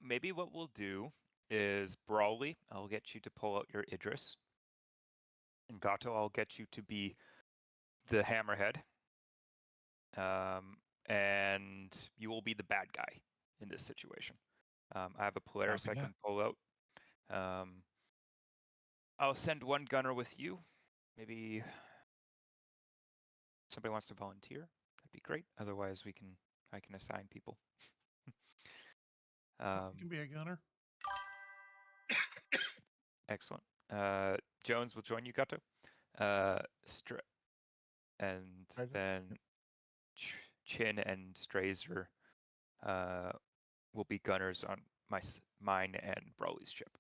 Maybe what we'll do is Brawly, I'll get you to pull out your Idris. And Gato, I'll get you to be the Hammerhead. And you will be the bad guy in this situation. I have a Polaris I can pull out. I'll send one gunner with you. Maybe somebody wants to volunteer. That'd be great. Otherwise, I can assign people. You can be a gunner. Excellent. Jones will join you, Gato. And then Chin and Strazer will be gunners on mine and Brawly's ship.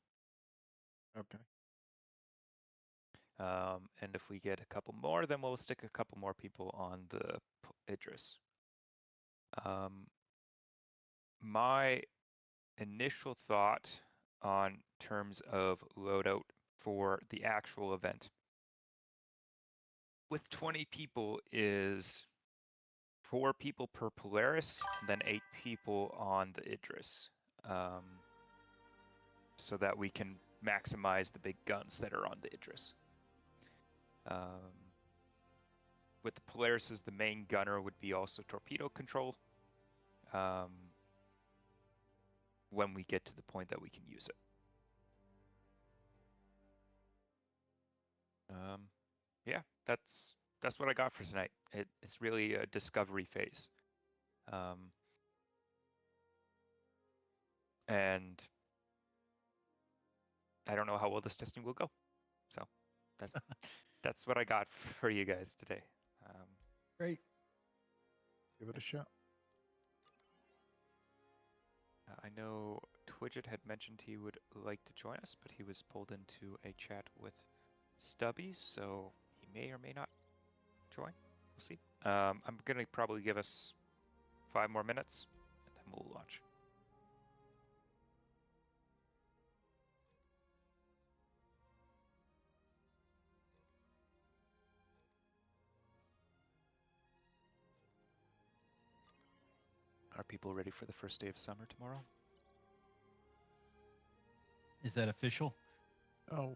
Okay. And if we get a couple more, then we'll stick a couple more people on the Idris. My initial thought on terms of loadout for the actual event with 20 people is 4 people per Polaris, and then 8 people on the Idris, so that we can maximize the big guns that are on the Idris. With the Polaris as the main gunner would be also torpedo control, when we get to the point that we can use it. Yeah, that's what I got for tonight. It's really a discovery phase. And I don't know how well this testing will go. So that's what I got for you guys today. Great. Give it a shot. I know Twidget had mentioned he would like to join us, but he was pulled into a chat with Stubby, so he may or may not join. We'll see. I'm going to probably give us 5 more minutes, and then we'll launch. Are people ready for the first day of summer tomorrow? Is that official? Oh,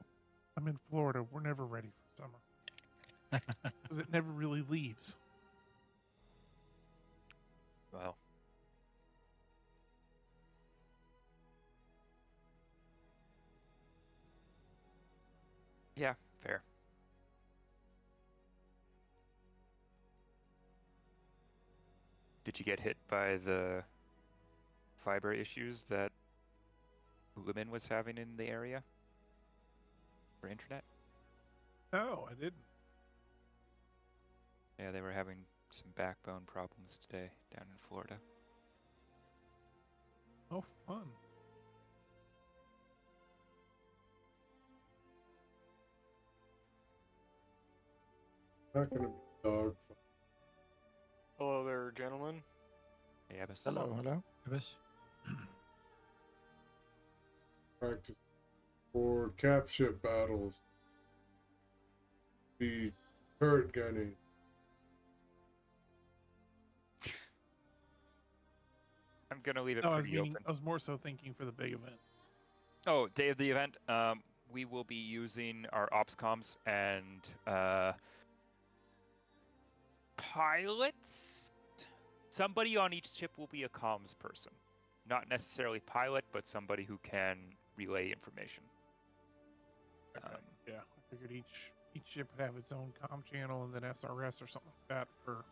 I'm in Florida. We're never ready for summer. Because it never really leaves. Well. Yeah, fair. Did you get hit by the fiber issues that Lumen was having in the area for internet? No, I didn't. Yeah, they were having some backbone problems today down in Florida. Oh, fun. Not gonna be dog. Hello there, gentlemen. Hey, Abbas. Hello. Abbas. Practice for cap ship battles. The turret gunning. I'm gonna leave it No, pretty open. I was more so thinking for the big event. Oh, day of the event. We will be using our ops comms and pilots. Somebody on each ship will be a comms person. Not necessarily pilot, but somebody who can relay information. Okay. Yeah, I figured each ship would have its own comm channel and then SRS or something like that for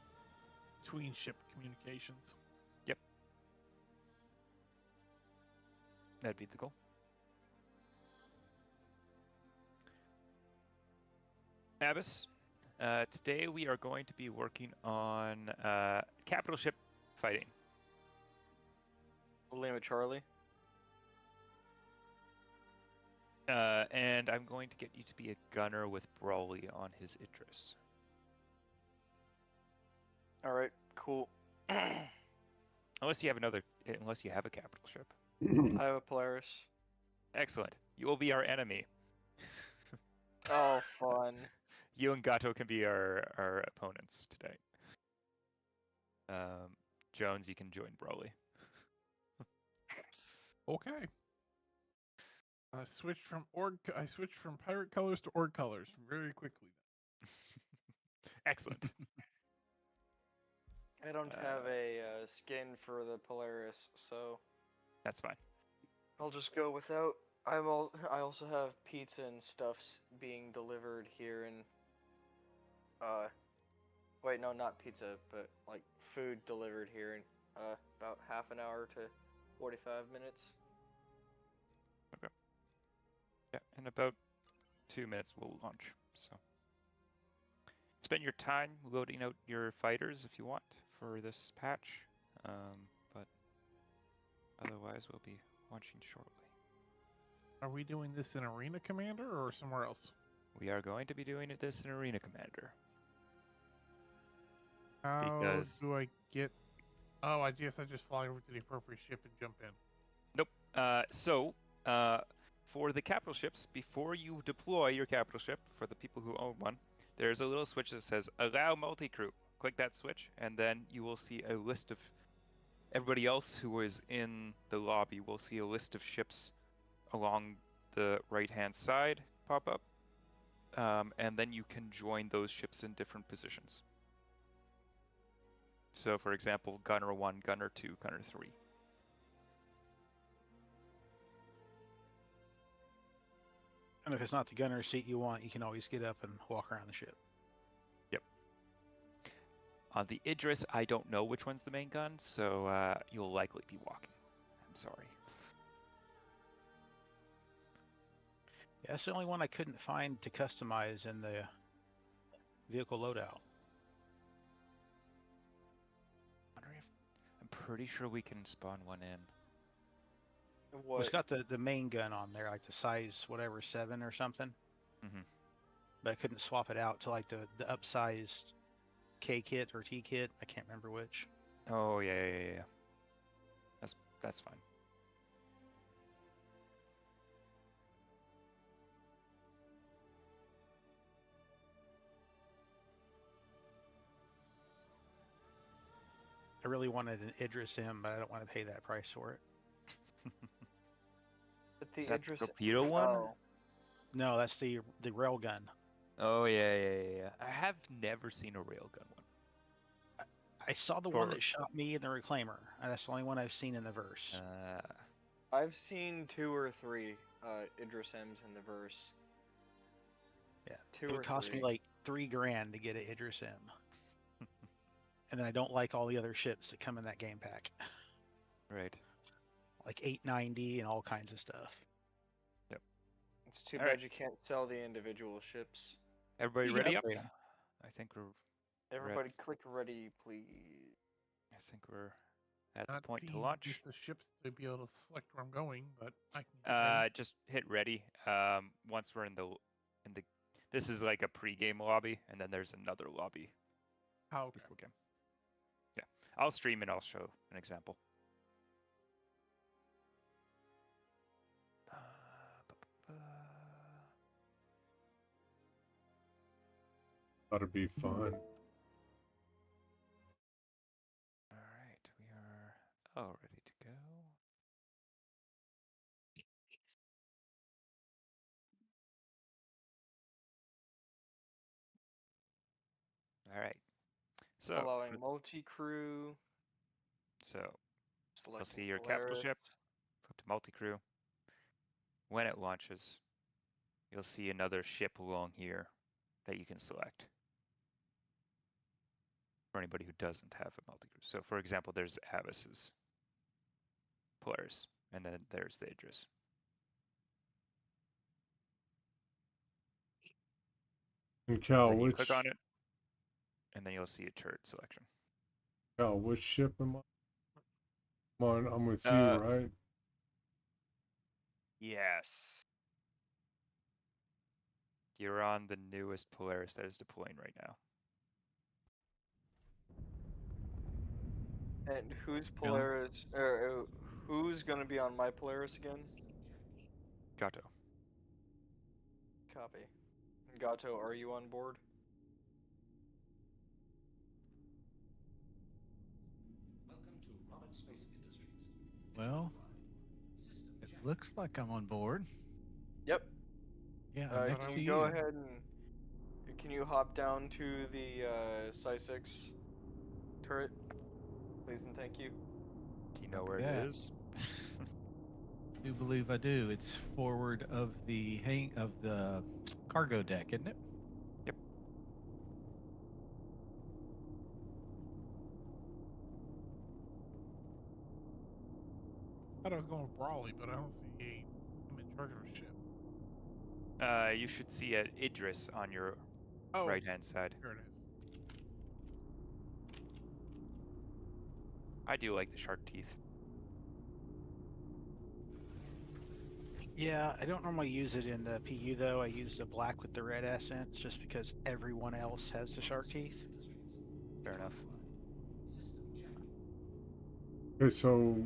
between ship communications. Yep. That'd be the goal. Abbas, today we are going to be working on capital ship fighting. We'll name it Charlie. And I'm going to get you to be a gunner with Brawly on his Idris. All right, cool. Unless you have a capital ship. I have a Polaris. Excellent. You will be our enemy. Oh, fun. You and Gato can be our opponents today. Jones, you can join Brawly. Okay. I switched from pirate colors to org colors very quickly. Excellent. I don't have a skin for the Polaris, so That's fine. I'll just go without. I also have pizza and stuffs being delivered here in. Wait, no, not pizza, but like food delivered here in about half an hour to 45 minutes. Yeah, in about 2 minutes we'll launch. So spend your time loading out your fighters if you want for this patch, but otherwise we'll be launching shortly. Are we doing this in Arena Commander or somewhere else? We are going to be doing this in Arena Commander. How Because- do I get... Oh, I guess I just fly over to the appropriate ship and jump in. Nope. For the capital ships, before you deploy your capital ship, for the people who own one, there's a little switch that says Allow Multi-Crew. Click that switch, and then you will see a list of everybody else who is in the lobby. Will see a list of ships along the right-hand side pop up, and then you can join those ships in different positions. So, for example, Gunner 1, Gunner 2, Gunner 3. And if it's not the gunner seat you want, you can always get up and walk around the ship. Yep. On the Idris, I don't know which one's the main gun, so you'll likely be walking. I'm sorry. Yeah, that's the only one I couldn't find to customize in the vehicle loadout. I'm pretty sure we can spawn one in. Well, it's got the main gun on there, like the size whatever 7 or something. Mhm. But I couldn't swap it out to like the upsized K kit or T kit. I can't remember which. Oh yeah. That's fine. I really wanted an Idris M, but I don't want to pay that price for it. But the Is that Idris torpedo one? Oh, No, that's the rail gun. Oh yeah. I have never seen a railgun one. I saw the Or- one that shot me in the Reclaimer, and that's the only one I've seen in the verse. I've seen 2 or 3 Idris M's in the verse. Yeah, 2 it or would cost 3. me like $3,000 to get an Idris M. And then I don't like all the other ships that come in that game pack, Right. like 890 and all kinds of stuff. It's too All bad right. you can't sell the individual ships. Everybody You can ready up? upgrade 'em. I think we're Everybody click ready, please. at the Not point to seeing launch. just the ships to be able to select where I'm going, but I can get ready. Just hit ready. Once we're in the this is like a pre-game lobby, and then there's another lobby How okay. before game. Yeah, I'll stream and I'll show an example. That'd be fun. All right, we are all ready to go. All right. So Allowing multi-crew. you'll Selecting see your capital Polaris. ship. Flip to multi-crew. When it launches, you'll see another ship along here that you can select for anybody who doesn't have a multi-crew. So for example, there's Avis's Polaris, and then there's the Idris. And Cal, Then you which click on it, and then you'll see a turret selection. Cal, which ship am I? Come on, I'm with you, right? Yes. You're on the newest Polaris that is deploying right now. And who's Polaris? Or who's gonna be on my Polaris again? Gato. Copy. Gato, are you on board? Well, Looks like I'm on board. Yep. Yeah, I'm next Can to you go you. ahead and can you hop down to the Psi-6 turret, please and thank you? Do you know Copy where that. it is? I do believe I do. It's forward of the cargo deck, isn't it? Yep. I thought I was going with Brawley, but I don't see him in charge of a ship. You should see a Idris on your Oh, right-hand side. here it is. I do like the shark teeth. Yeah, I don't normally use it in the PU though. I use the black with the red accents just because everyone else has the shark teeth. Fair enough. Okay, so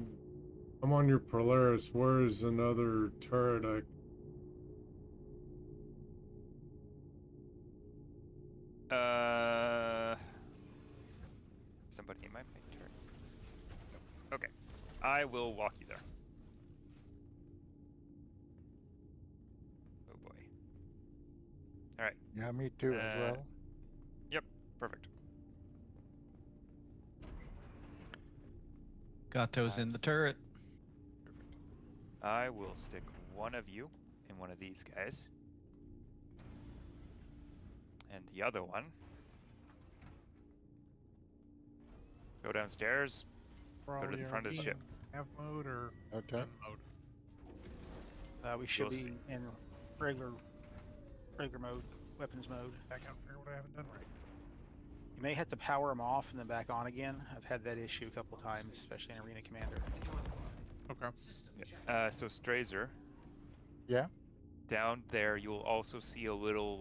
I'm on your Polaris. Where is another turret? Somebody in my main turret. Nope. Okay, I will walk you there. Oh boy. All right. Yeah, me too as well. Yep. Perfect. Got those in the turret. Perfect. I will stick one of you in one of these guys, and the other one. Go downstairs. Brawley, the are front of the we ship. in Nav mode or Okay. gun mode? We should We'll be see. in regular mode, weapons mode. I can't figure what I haven't done right. You may have to power them off and then back on again. I've had that issue a couple times, especially in Arena Commander. Okay. So Strazer, Yeah. down there you will also see a little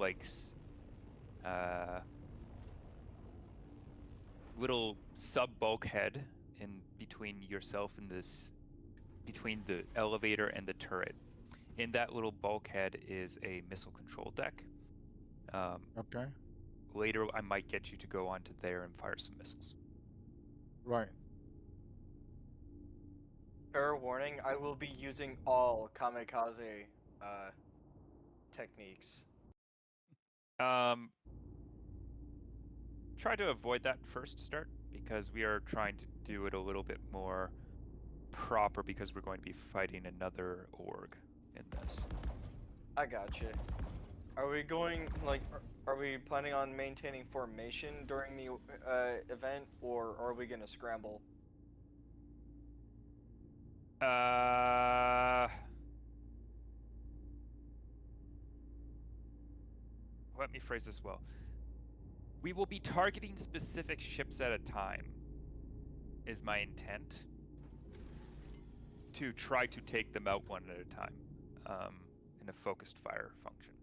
little sub bulkhead in between yourself and between the elevator and the turret. In that little bulkhead is a missile control deck. Okay. Later I might get you to go onto there and fire some missiles. Right. Fair warning, I will be using all kamikaze techniques. Try to avoid that first start, because we are trying to do it a little bit more proper, because we're going to be fighting another org in this. I gotcha. Are we going, are we planning on maintaining formation during the event, or are we gonna scramble? Let me phrase this well. We will be targeting specific ships at a time, is my intent, to try to take them out one at a time, in a focused fire function.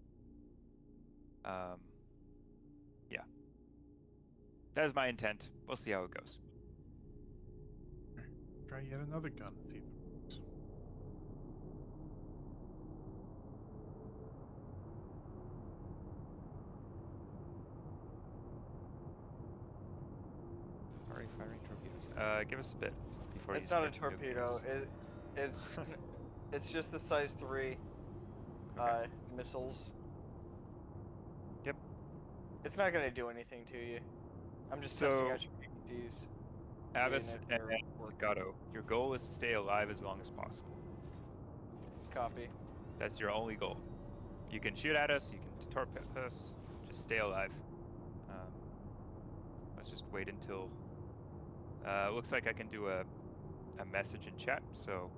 Yeah. That is my intent. We'll see how it goes. Try yet another gun and see if it works. Already firing torpedoes. Give us a bit before It's you not a start torpedo. nuclears. It's just the size 3 Okay. missiles. Yep. It's not gonna do anything to you. I'm just So, testing out your PCs. Avis seeing if and they're working. Gato, your goal is to stay alive as long as possible. Copy. That's your only goal. You can shoot at us, you can torpedo us, just stay alive. Let's just wait until... looks like I can do a message in chat, so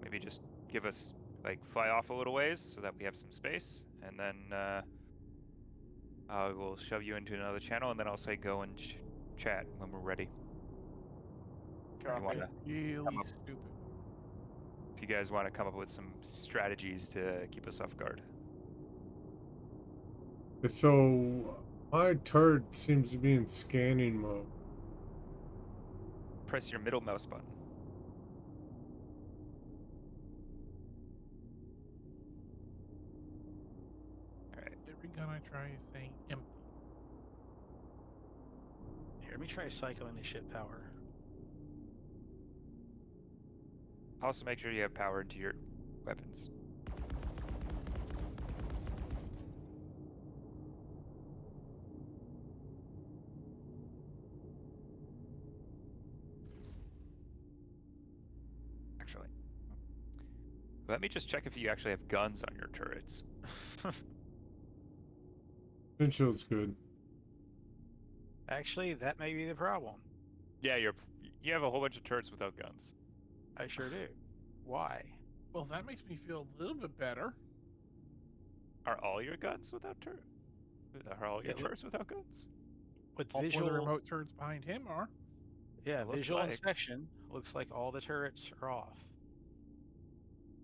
maybe just give us, fly off a little ways so that we have some space, and then I will shove you into another channel, and then I'll say go and chat when we're ready. Copy. wanna- Really up. stupid. If you guys want to come up with some strategies to keep us off guard. So my turret seems to be in scanning mode. Press your middle mouse button. Alright. Every gun I try is saying empty. Here, let me try cycling the ship power. Also, make sure you have power into your weapons. Actually, let me just check if you actually have guns on your turrets. Wind shield's good. Actually, that may be the problem. Yeah, you have a whole bunch of turrets without guns. I sure do. Why? Well, that makes me feel a little bit better. Are all your guns without turret? Are all your It look- turrets without guns? With All four of visual, the remote turrets behind him are. yeah, Looks visual like. inspection looks like all the turrets are off.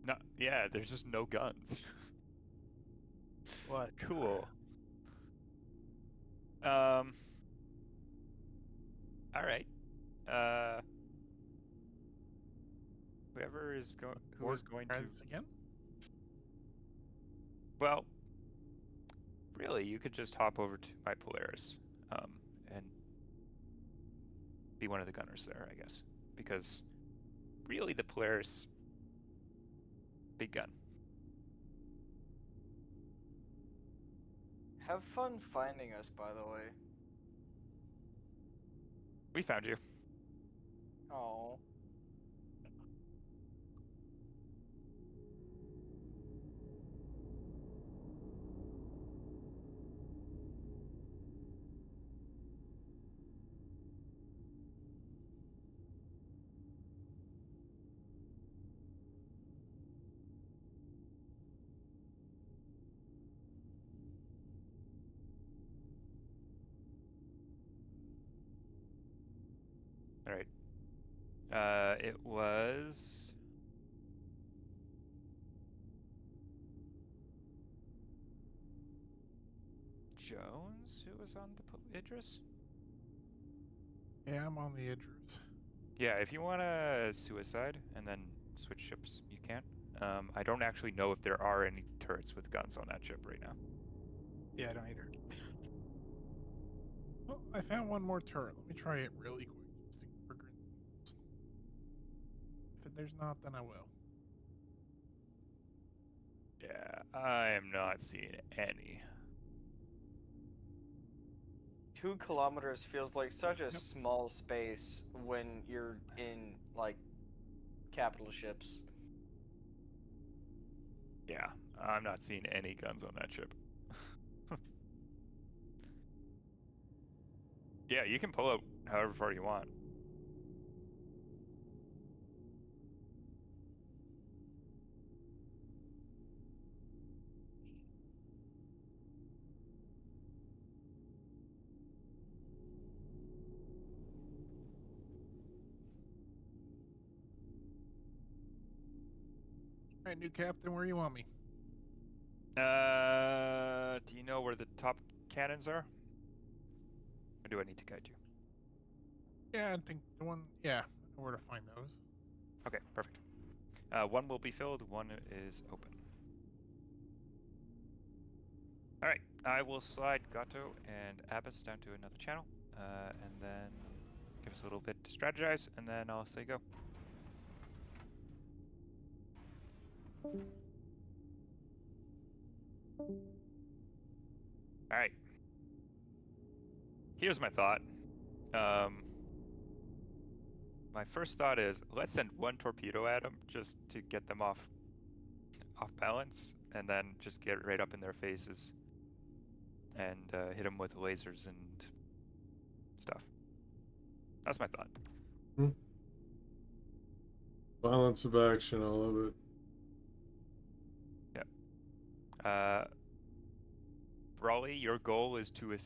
No, yeah, there's just no guns. What? Cool. All right. Whoever is going, who is going Try to? this again? Well, really, you could just hop over to my Polaris, and be one of the gunners there, I guess, because really the Polaris, big gun. Have fun finding us, by the way. We found you. Oh. All right. It was Jones who was on the Idris. Yeah, I'm on the Idris. Yeah, if you want to suicide and then switch ships, you can. I don't actually know if there are any turrets with guns on that ship right now. Yeah, I don't either. Oh, I found one more turret. Let me try it really quick, just for grins and giggles. If there's not, then I will. Yeah, I am not seeing any. 2 kilometers feels like such a Yep. small space when you're in, like, capital ships. Yeah, I'm not seeing any guns on that ship. Yeah, you can pull out however far you want. All right, new captain, where you want me? Do you know where the top cannons are? Or do I need to guide you? Yeah, I think the one. Yeah, I know where to find those. Okay, perfect. One will be filled, one is open. Alright, I will slide Gato and Abbas down to another channel, and then give us a little bit to strategize, and then I'll say go. Alright. Here's my thought. My first thought is, let's send one torpedo at them just to get them off balance, and then just get right up in their faces and hit them with lasers and stuff. That's my thought. Violence of action, I love it. Yeah. Brawley, your goal is to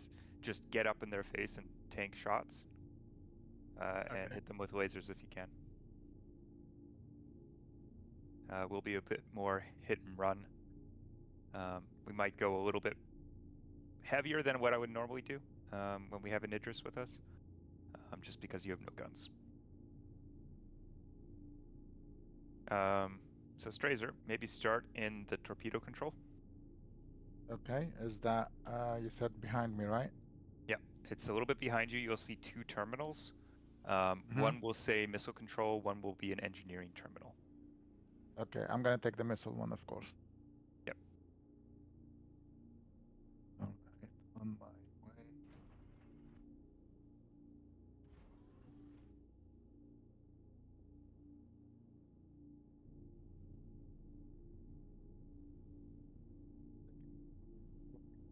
just get up in their face and tank shots, and hit them with lasers if you can. We'll be a bit more hit and run. We might go a little bit heavier than what I would normally do when we have an Idris with us, just because you have no guns. So Strazer, maybe start in the torpedo control. Okay, is that you said behind me, right? Yeah, it's a little bit behind you. You'll see 2 terminals. Mhm. One will say missile control, one will be an engineering terminal. Okay, I'm gonna take the missile one, of course. Yep. All right, on my way.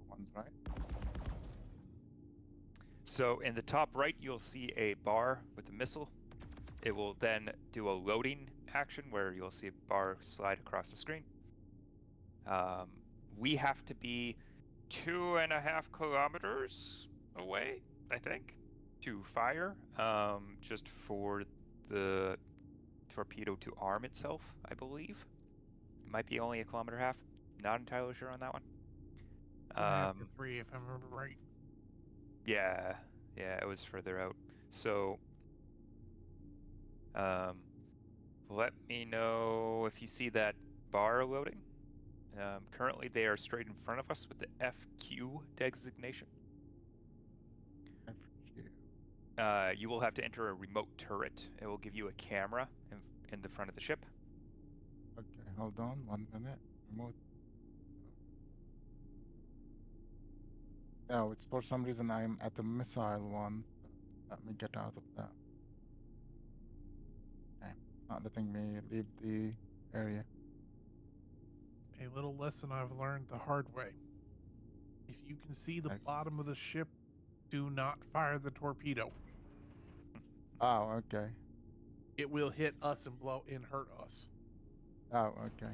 Ones, right? So in the top right, you'll see a bar with a missile. It will then do a loading action where you'll see a bar slide across the screen. We have to be 2.5 kilometers away, I think, to fire, just for the torpedo to arm itself, I believe. It might be only 1.5 kilometers. Not entirely sure on that one. 2.5 to 3, if I remember right. Yeah, it was further out. So, let me know if you see that bar loading. Currently, they are straight in front of us with the FQ designation. FQ. You will have to enter a remote turret. It will give you a camera in the front of the ship. Okay, hold on 1 minute. Remote. No, it's for some reason I'm at the missile one. Let me get out of that. Okay, not letting me leave the area. A little lesson I've learned the hard way. If you can see the Okay. bottom of the ship, do not fire the torpedo. Oh, okay. It will hit us and blow and hurt us. Oh, okay.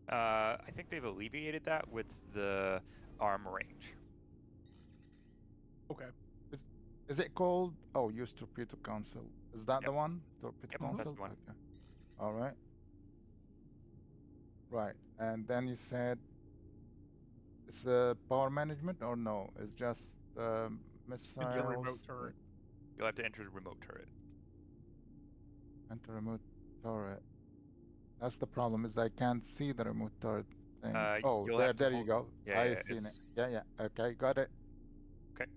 I think they've alleviated that with the arm range. Okay. Is it called? Oh, use torpedo console. Is that Yep. the one? Torpedo Yep, console? that's the one. Okay. All right. Right. And then you said it's power management or no? It's just missiles. Enter remote turret. You'll have to enter the remote turret. Enter remote turret. That's the problem, is I can't see the remote turret thing. Oh, you'll there, have to there you hold- go. Yeah, I yeah, seen it. it's- Yeah. Okay, got it. Okay.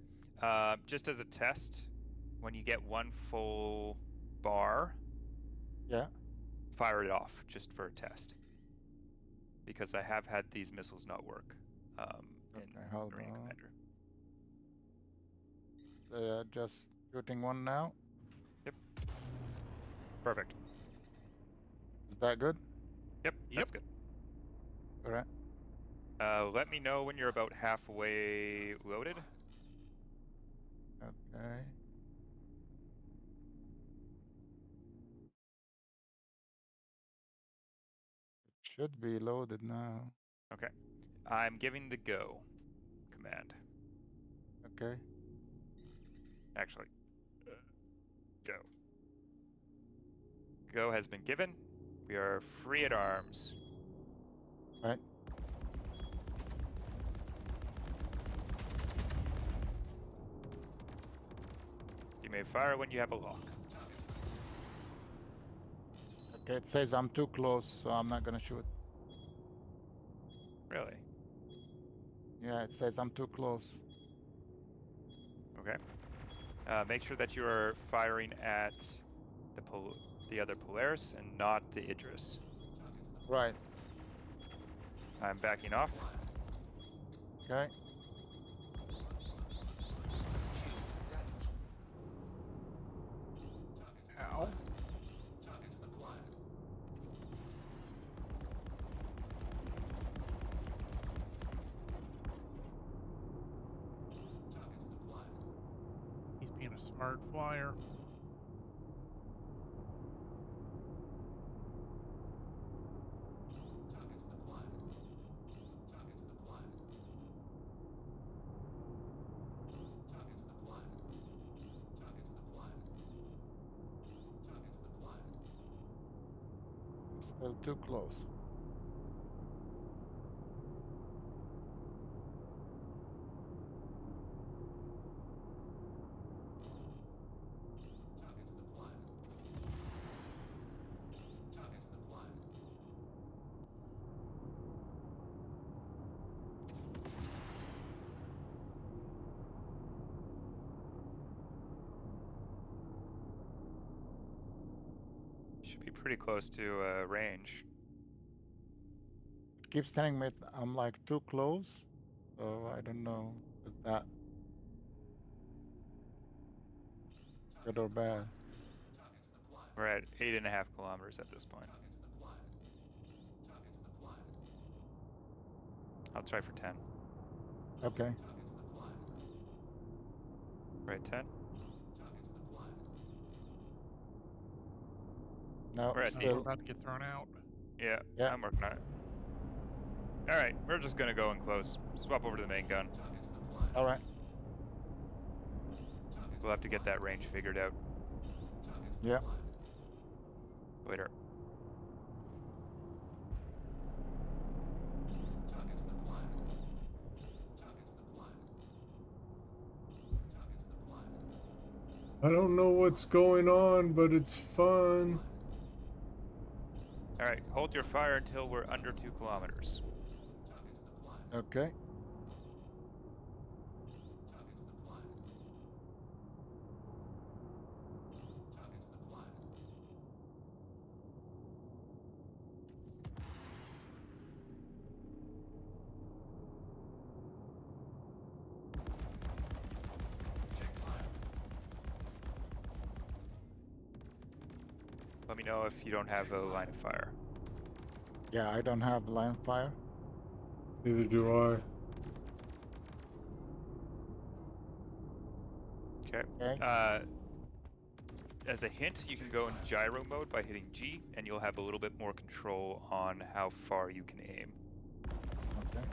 Just as a test, when you get one full bar, Yeah. fire it off just for a test. Because I have had these missiles not work in Okay, hold Marine on. Commander. Just shooting one now. Yep. Perfect. Is that good? Yep, that's good. All right. Let me know when you're about halfway loaded. Okay. Should be loaded now. Okay. I'm giving the go command. Okay. Actually, go. Go has been given. We are free at arms. Right. You may fire when you have a lock. Okay, it says I'm too close, so I'm not gonna shoot. Really? Yeah, it says I'm too close. Okay. Make sure that you are firing at the other Polaris and not the Idris. Right. I'm backing off. Okay. Ow. He's being a smart flyer. I'm still too close. Should be pretty close to range. It keeps telling me I'm like too close, so I don't know. Is that good or bad? We're at 8.5 kilometers at this point. I'll try for 10. Okay. Right, 10. No, We're at We're still. about to get thrown out. Yeah, Yeah. I'm working on it. Alright, we're just gonna go in close. Swap over to the main gun. All right. We'll have to get that range figured out Yeah. later. I don't know what's going on, but it's fun. Alright, hold your fire until we're under 2 kilometers. Okay. Let me know if you don't have a line of fire. Yeah, I don't have line of fire. Neither do I. Okay. Okay. As a hint, you can go in gyro mode by hitting G, and you'll have a little bit more control on how far you can aim. Okay.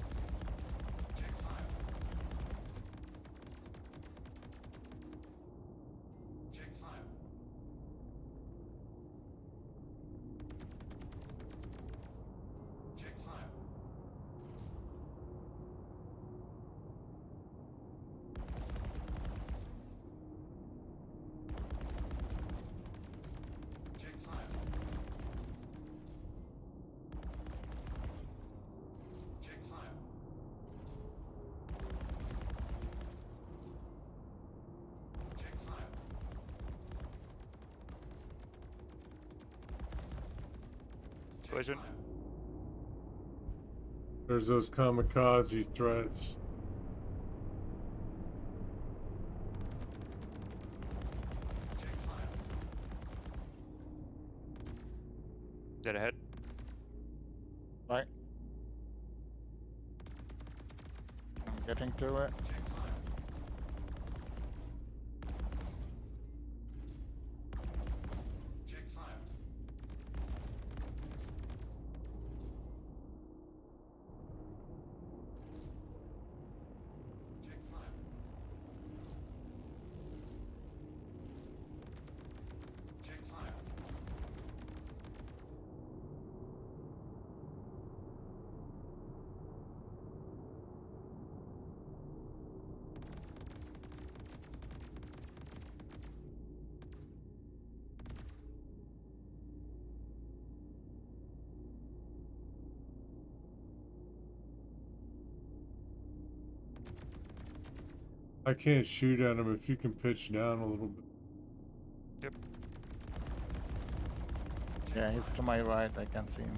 Collision. There's those kamikaze threats. Dead ahead. Right. I'm getting to it. I can't shoot at him if you can pitch down a little bit. Yep. Yeah, he's to my right. I can see him.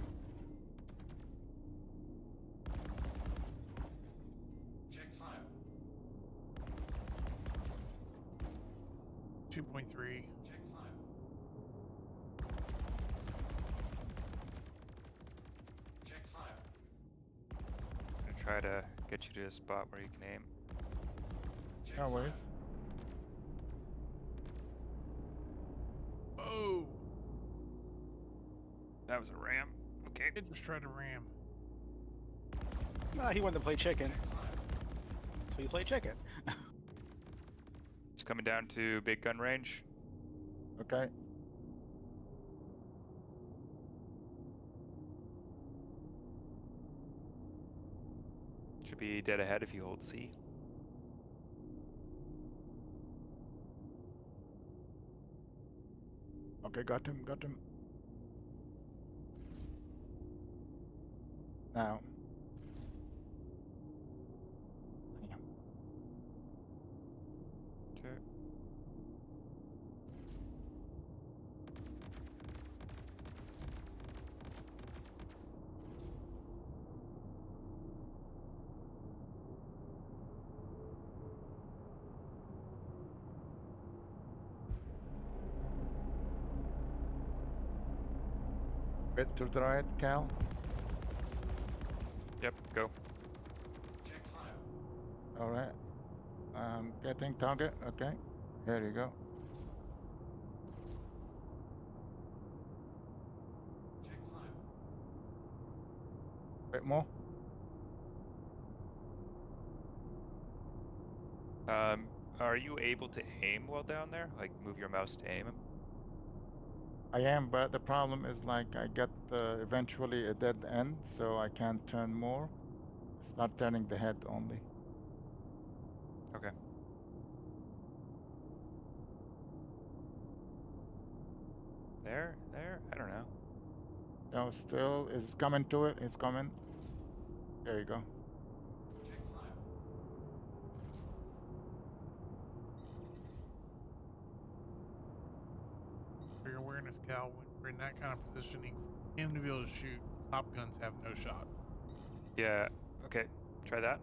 2.3. I'm gonna try to get you to a spot where you can aim. No worries. Oh, That was a ram. Okay. it just tried to ram. Nah, he wanted to play chicken. So you play chicken. It's coming down to big gun range. Okay. Should be dead ahead if you hold C. Okay, got him, got him. Now. Yeah. Okay. Bit to the right, Cal. Yep, go. Alright. Getting target. Okay. Here you go. Bit more. Are you able to aim while down there? Like, move your mouse to aim him? I am, but the problem is like I get eventually a dead end, so I can't turn more. Start turning the head only. Okay. There? I don't know. No, still is coming to it. It's coming. There you go. For your awareness, Cal, when we're in that kind of positioning, for him to be able to shoot, top guns have no shot. Yeah, okay. Try that.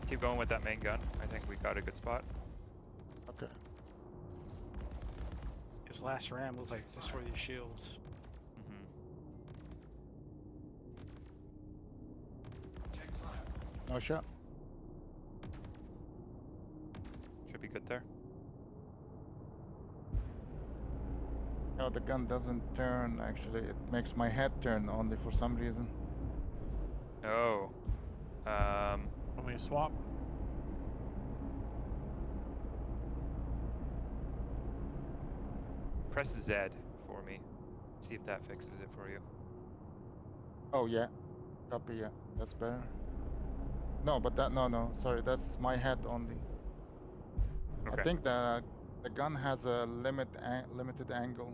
Keep going with that main gun. I think we got a good spot. Okay. His last ram was like destroy these shields. Mm-hmm. No shot. Should be good there. No, the gun doesn't turn actually. It makes my head turn only for some reason. Oh. Want me to swap? Press Z for me. See if that fixes it for you. Oh yeah. Copy, yeah. That's better. No, but no. Sorry, that's my head only. Okay. I think the gun has a limited angle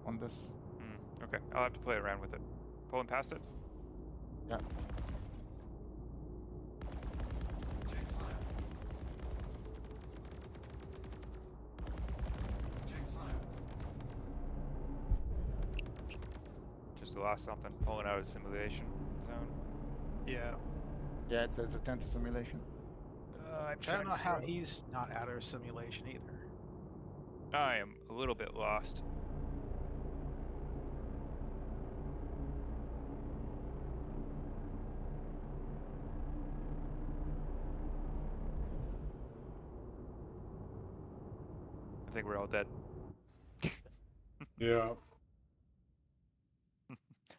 on this. Okay, I'll have to play around with it. Pulling past it? Yeah. Just lost something. Pulling out of simulation zone. Yeah. Yeah, it says return to simulation. I'm Which I don't trying know to how figure out- he's not out of simulation either. I am a little bit lost. I think we're all dead. Yeah.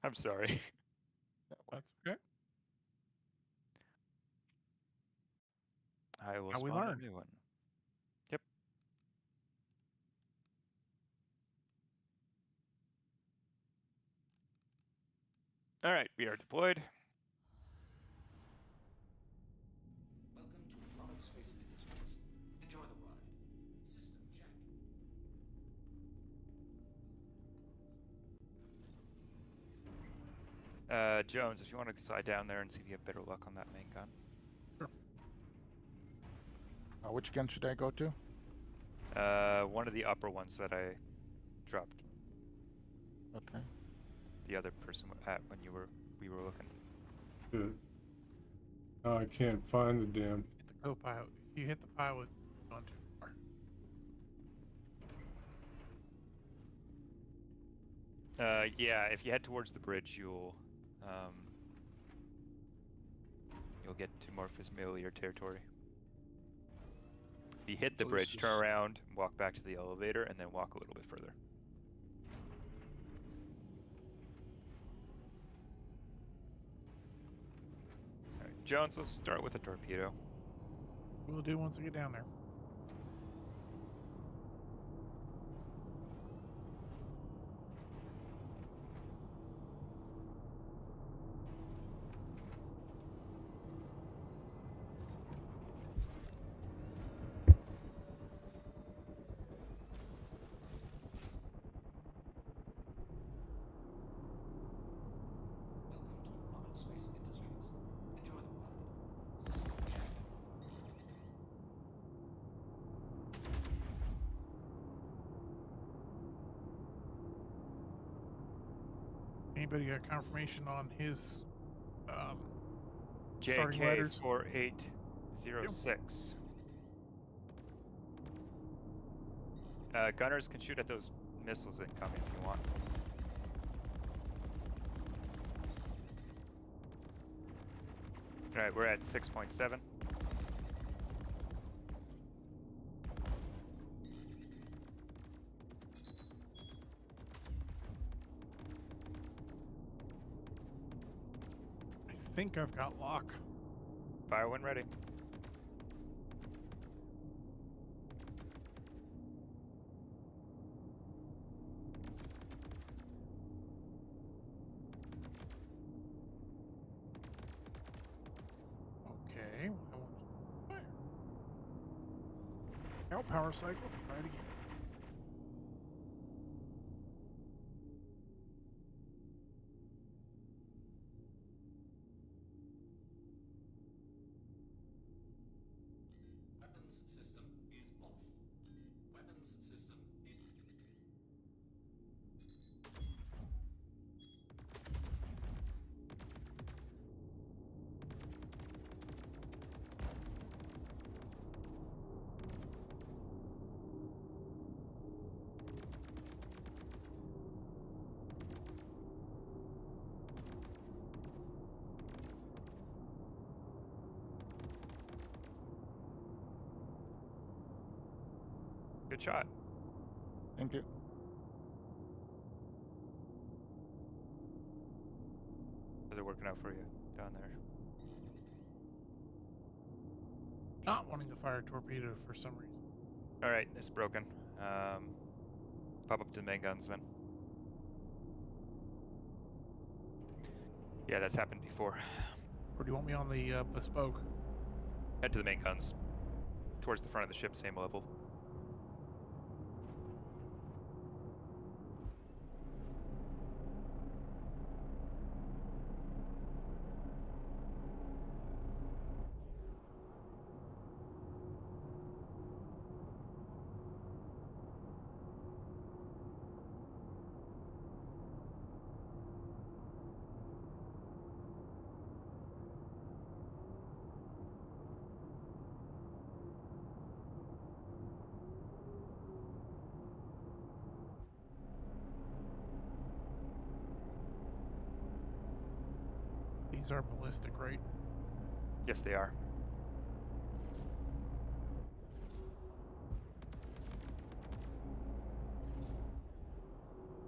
I'm sorry. That's okay. I will How we spawn learn. a new one. Yep. All right, we are deployed. Welcome to Roberts Space Industries. Enjoy the ride. System check. Jones, if you want to slide down there and see if you have better luck on that main gun. Which gun should I go to? One of the upper ones that I dropped. Okay. The other person at when we were looking. Good. Oh, I can't find the damn. Hit the co-pilot. If you hit the pilot, you've gone too far. Yeah, if you head towards the bridge, you'll get to more familiar territory. If you hit the So this bridge, turn is- around, walk back to the elevator, and then walk a little bit further. All right, Jones, let's start with a torpedo. We'll do once we get down there. Welcome to Roberts Space Industries. Enjoy the ride. System check. Anybody got confirmation on his starting letters? JK4806. Gunners can shoot at those missiles incoming if you want. All right, we're at 6.7. I think I've got lock. Fire when ready. Okay, I want to fire. Out power cycle. Try it again. Weapons system is off. Weapons system is... Good shot. Thank you. How's it working out for you down there? Not wanting to fire a torpedo for some reason. All right, it's broken. Pop up to the main guns then. Yeah, that's happened before. Or do you want me on the bespoke? Head to the main guns. Towards the front of the ship, same level. These are ballistic, right? Yes, they are.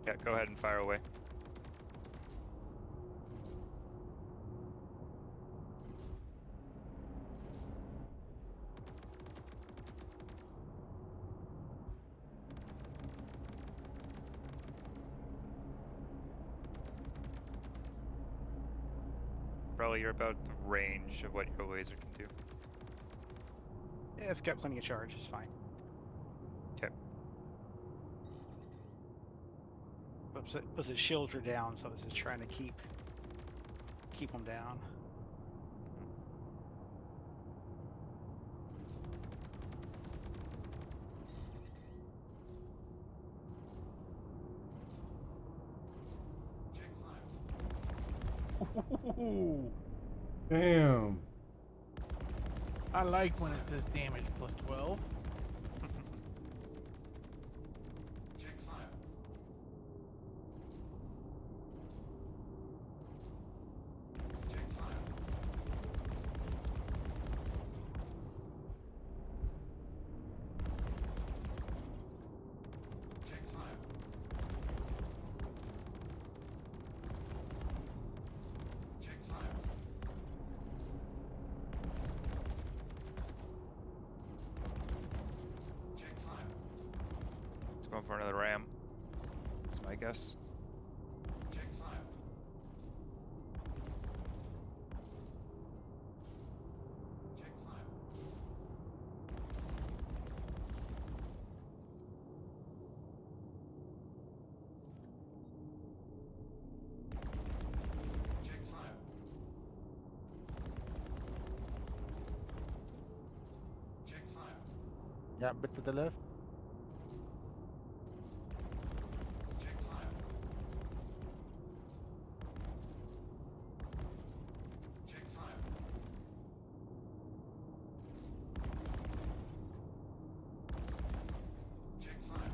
Yeah, go ahead and fire away. Probably you're about the range of what your laser can do. Yeah, I've got plenty of charge. It's fine. Okay. Plus his shields are down, so I was just trying to keep them down. Check fire. Ooh, Damn. I like when it says damage plus 12. Check fire. Check fire. Check fire. Check fire. Check fire. It's going for another ram. That's my guess. Check fire. Check fire. Check fire. Check fire. Yeah, a bit to the left. Check fire. Check fire. Check fire.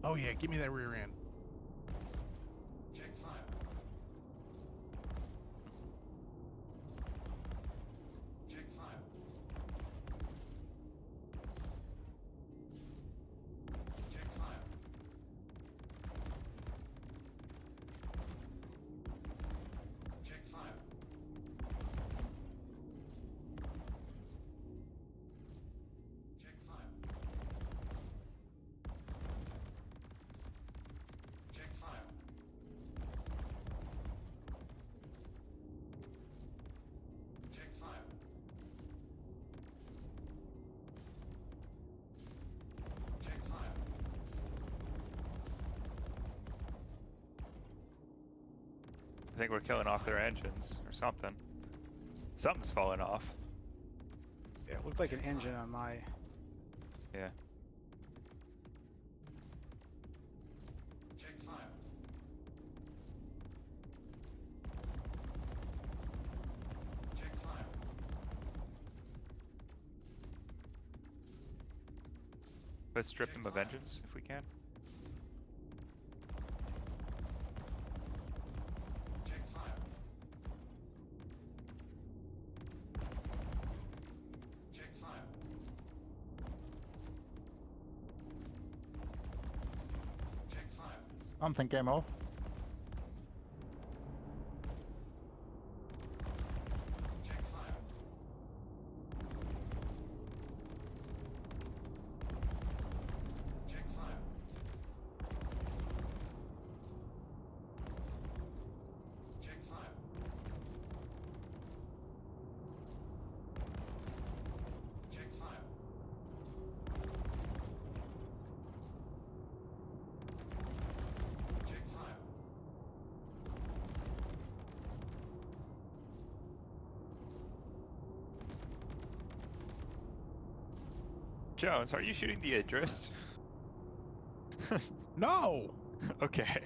Oh yeah, give me that rear end. Check fire. think we're killing off their engines or something. Something's falling off. Yeah, it looked like an engine on my. Yeah. Check fire. Check fire. Let's strip them of engines if we can. Check fire. Check fire. Check fire. Something came off. Check fire. Check fire. Check fire. Check fire. Check fire. Jones, are you shooting the Idris? No. Okay.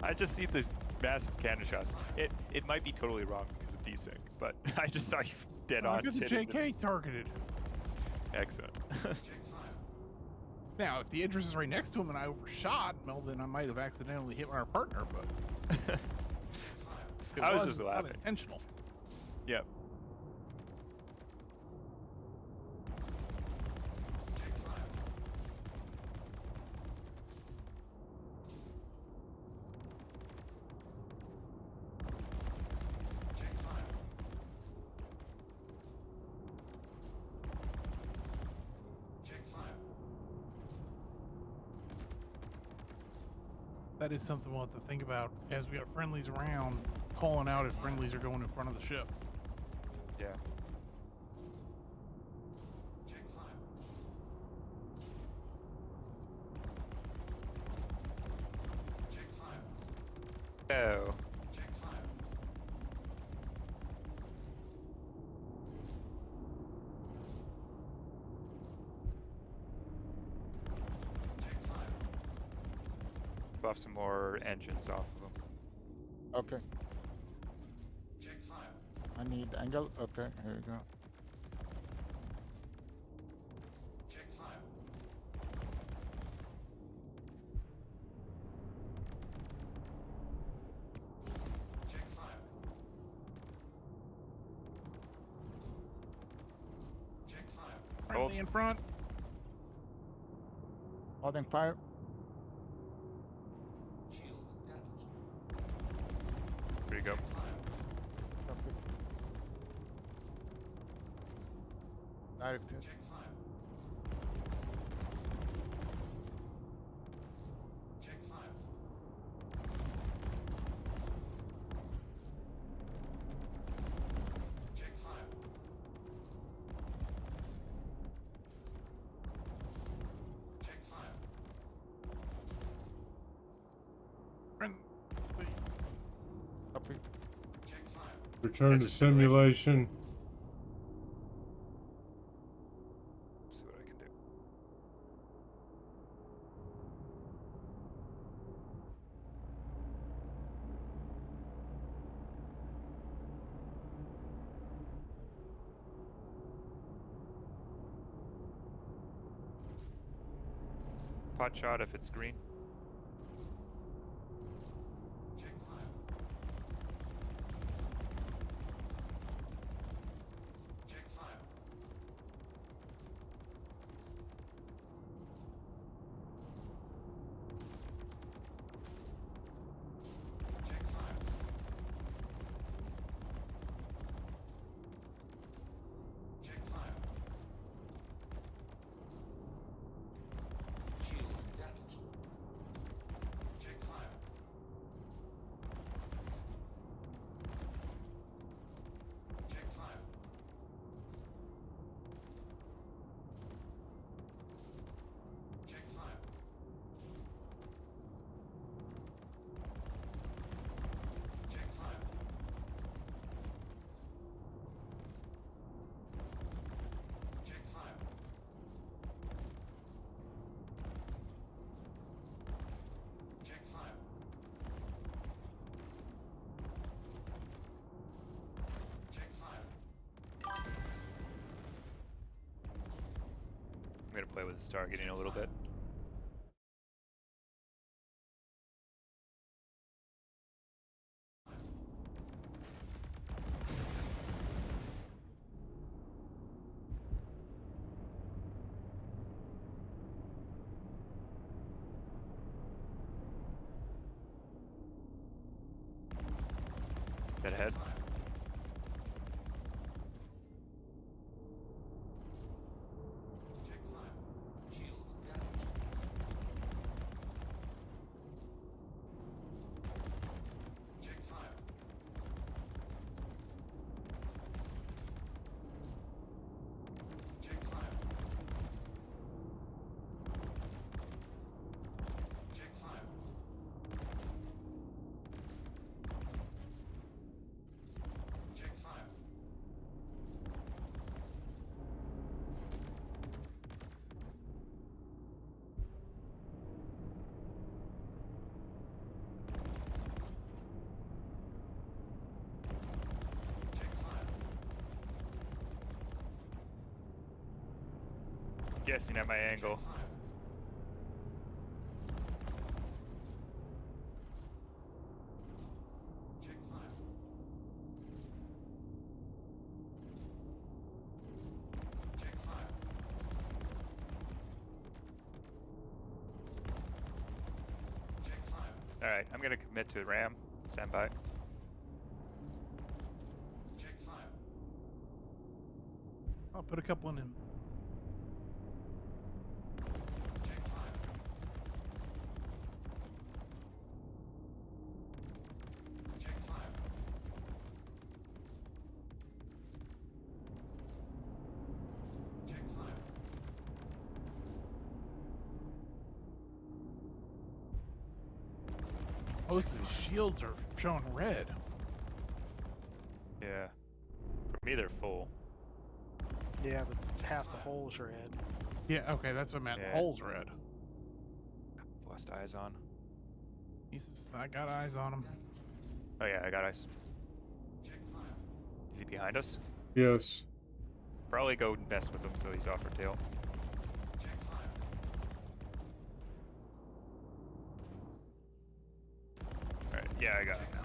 I just see the massive cannon shots. It might be totally wrong because of desync, but I just saw you dead on. I got the hitting JK targeted. Excellent. Check fire. Now, if the Idris is right next to him and I overshot, well, then I might have accidentally hit our partner, but it I was just laughing. unintentional. Yep. Check fire. Check fire. Check fire. That is something we'll have to think about as we got friendlies around, calling out if friendlies are going in front of the ship. Yeah. Check fire. Check fire. Oh. Check fire. Check fire. Buff some more engines off of them. Okay. Check fire. I need angle. Okay, here we go. Check fire. Check fire. Check fire. Friendly in front. Holding fire. Shields damaged. There you go. Check fire. Copy. Direct hit. Check fire. Check fire. Check fire. Check fire. Friendly. Copy. Check fire. Return to Just simulation. simulation. See what I can do. Pot shot if it's green. Check fire. Check fire. Check fire. Check fire. Shields damaged. with targeting a little bit. Dead ahead. Shields damaged. Check fire. Check fire. Check fire. Check fire. Check fire. Guessing at my angle. Fire. Check fire. Check fire. Check fire. Alright, I'm gonna commit to ram. Stand by. Check fire. I'll put a couple in him. Check fire. Check fire. Check fire. Most of his shields are showing red. Yeah. For me, they're full. Yeah, but half the hole's red. Yeah, okay, that's what I meant. Yeah. Hole's red. Lost eyes on. Jesus, I got eyes on him. Oh yeah, I got eyes. Check fire. Is he behind us? Yes. Probably go mess with him so he's off our tail. Check fire. Alright, yeah, I got him now.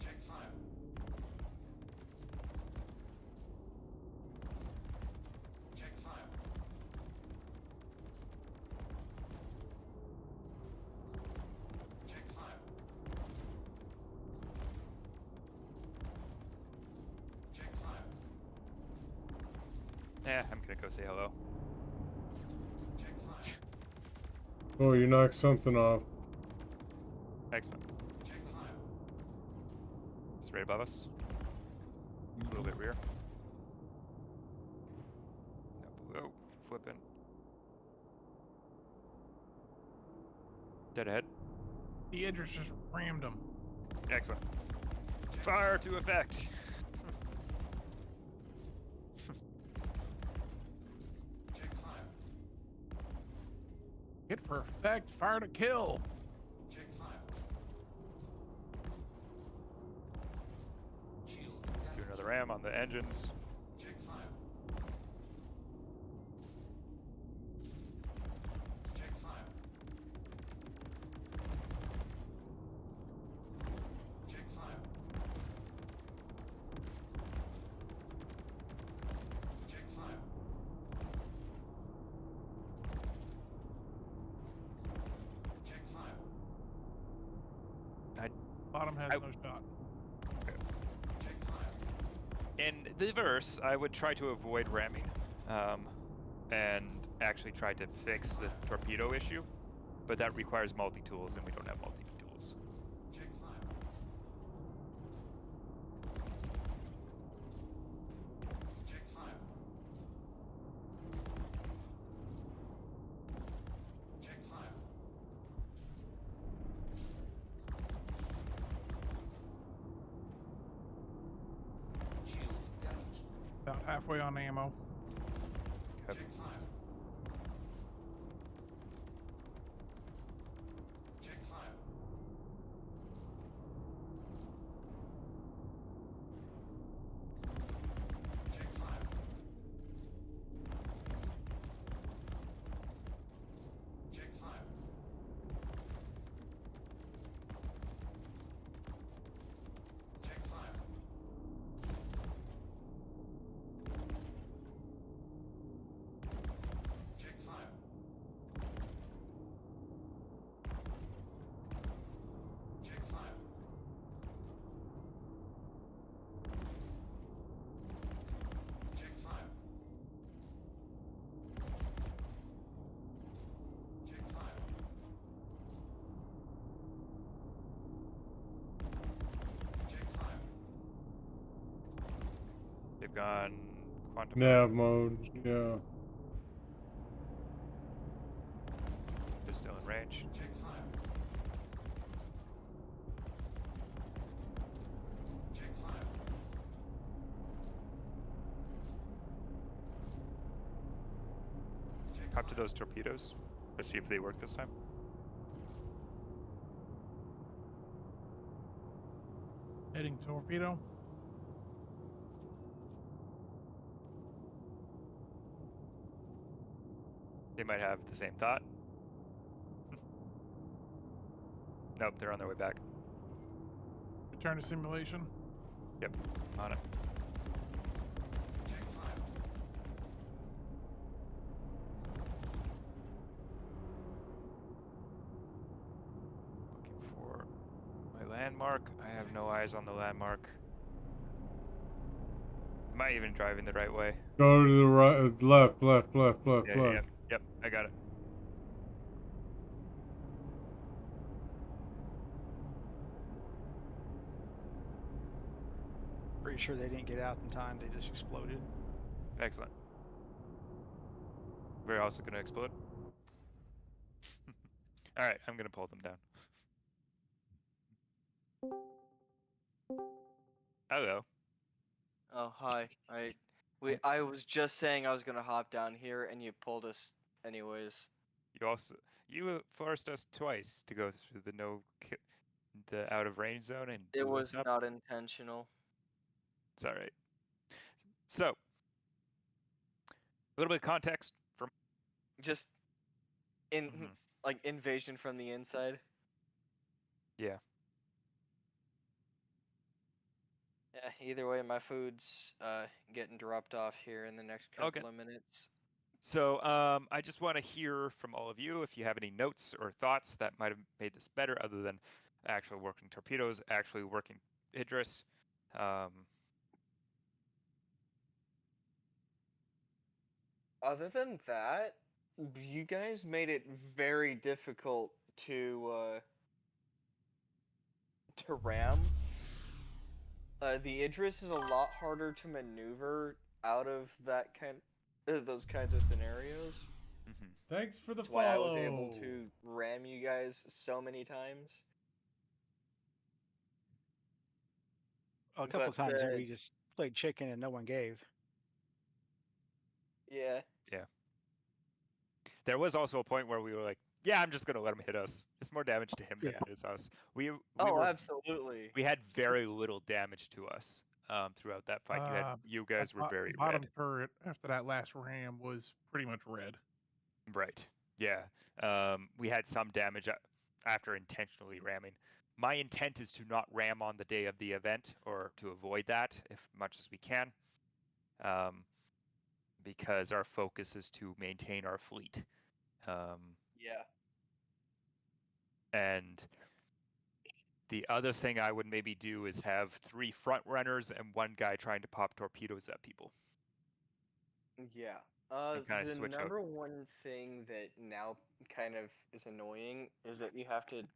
Check fire. Check fire. Check fire. Check fire. Yeah, I'm gonna go say hello. Check fire. Oh, you knocked something off. Excellent. Check fire. It's right above us. A little bit rear. Oh, flipping. Dead ahead. The Idris just rammed him. Excellent. Fire to effect. Check fire. Hit for effect, fire to kill. Check fire. Shields Do damaged. another ram on the engines. Check fire. Check fire. Check fire. Check fire. Check fire. Bottom has no shot. Check fire. In the verse, I would try to avoid ramming, and actually try to fix the torpedo issue, but that requires multi-tools, and we don't have multi-tools. Check fire. Check fire. Check fire. Shields damaged. About halfway on ammo. Yep. Check fire. Check fire. on quantum Nav mode. Yeah. They're still in range. Check fire. Check fire. Check Hop to fire. those torpedoes. Let's see if they work this time. Heading torpedo. They might have the same thought. Nope, they're on their way back. Return to simulation. Yep, on it. Check fire. Looking for my landmark. I have no eyes on the landmark. Am I even driving the right way? Go to the right, left. Yep, I got it. Pretty sure they didn't get out in time. They just exploded. Excellent. We're also going to explode. All right, I'm going to pull them down. Hello. Oh, hi. I was just saying I was gonna hop down here, and you pulled us anyways. You forced us twice to go through the out of range zone and It blew us was up. not intentional. It's all right. So, a little bit of context from. Just in Mhm. like invasion from the inside. Yeah. Yeah, either way, my food's getting dropped off here in the next couple Okay. of minutes. So, I just want to hear from all of you if you have any notes or thoughts that might have made this better, other than actually working torpedoes, actually working Idris. Other than that, you guys made it very difficult to ram. The Idris is a lot harder to maneuver out of those kinds of scenarios. Mhm. Thanks for the That's why I was follow. able to ram you guys so many times. A couple But of times there we just played chicken and no one gave. yeah, Yeah. There was also a point where we were like, "Yeah, I'm just gonna let him hit us. It's more damage to him than Yeah. it is us." We oh, absolutely. we had very little damage to us throughout that fight. You guys were That very bottom red. turret after that last ram was pretty much red. Right. Yeah. We had some damage after intentionally ramming. My intent is to not ram on the day of the event, or to avoid that as much as we can, because our focus is to maintain our fleet. Yeah. And the other thing I would maybe do is have 3 front runners and 1 guy trying to pop torpedoes at people. Yeah. And kind of The switch out. number one thing that now kind of is annoying is that you have to